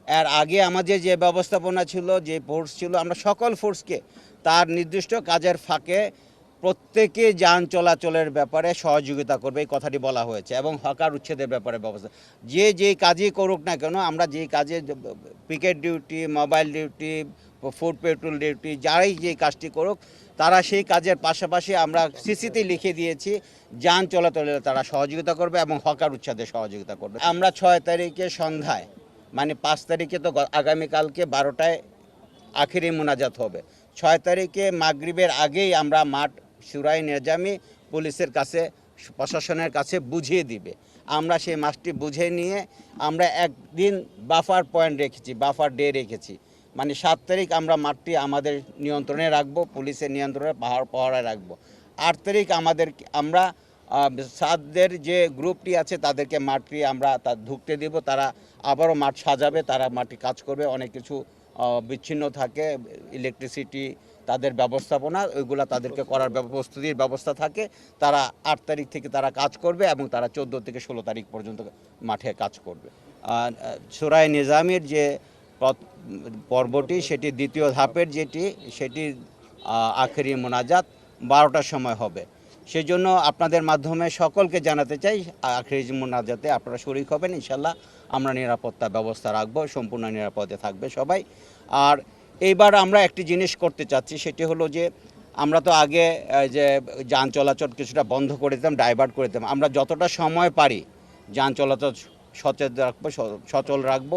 এর আগে আমাদের যে ব্যবস্থাপনা ছিল, যে ফোর্স ছিল, আমরা সকল ফোর্সকে তার নির্দিষ্ট কাজের ফাঁকে প্রত্যেকে যান চলাচলের ব্যাপারে সহযোগিতা করবে, এই কথাটি বলা হয়েছে, এবং হকার উচ্ছেদের ব্যাপারে ব্যবস্থা যে যেই কাজই করুক না কেন, আমরা যেই কাজে picket duty, mobile duty, foot patrol duty, যারাই যেই কাজটি করুক, তারা সেই কাজের পাশাপাশি আমরা সিসিতে লিখে দিয়েছি যান চলাচলে তারা সহযোগিতা করবে এবং হকার উচ্ছেদে সহযোগিতা করবে। আমরা 6 তারিখে সন্ধ্যায়, মানে 5 তারিখে তো আগামীকালকে 12টায় আখেরি মোনাজাত হবে। 6 তারিখে মাগরিবের আগেই আমরা মাঠ শুরাই নিজামি পুলিশের কাছে, প্রশাসনের কাছে বুঝিয়ে দিবে। আমরা সেই মাঠটি বুঝে নিয়ে আমরা একদিন বাফার পয়েন্ট রেখেছি, বাফার ডে রেখেছি। মানে 7 তারিখ আমরা মাঠটি আমাদের নিয়ন্ত্রণে রাখবো, পুলিশের নিয়ন্ত্রণে পাহারায় রাখবো। 8 তারিখ আমরা সাদদের যে গ্রুপটি আছে তাদেরকে মাঠটি আমরা ঢুকতে দেব, তারা আবারও মাঠ সাজাবে, তারা মাঠে কাজ করবে। অনেক কিছু বিচ্ছিন্ন থাকে, ইলেকট্রিসিটি, তাদের ব্যবস্থাপনা, ওইগুলা তাদেরকে করার প্রস্তুতির ব্যবস্থা থাকে। তারা 8 তারিখ থেকে তারা কাজ করবে এবং তারা 14 থেকে 16 তারিখ পর্যন্ত মাঠে কাজ করবে। সূরা নিজামের যে পর্বটি, সেটি দ্বিতীয় ধাপের সেটি আখেরি মোনাজাত 12টার সময় হবে। সেই জন্য আপনাদের মাধ্যমে সকলকে জানাতে চাই, আখেরি মোনাজাতে আপনারা শরীক হবেন। ইনশাল্লাহ আমরা নিরাপত্তা ব্যবস্থা রাখবো, সম্পূর্ণ নিরাপদে থাকবে সবাই। আর এইবার আমরা একটি জিনিস করতে চাচ্ছি, সেটি হলো যে আমরা তো আগে যে যান চলাচল কিছুটা বন্ধ করে দিতাম, ডাইভার্ট করে দিতাম। আমরা যতটা সময় পারি যান চলাচল সচল রাখবো।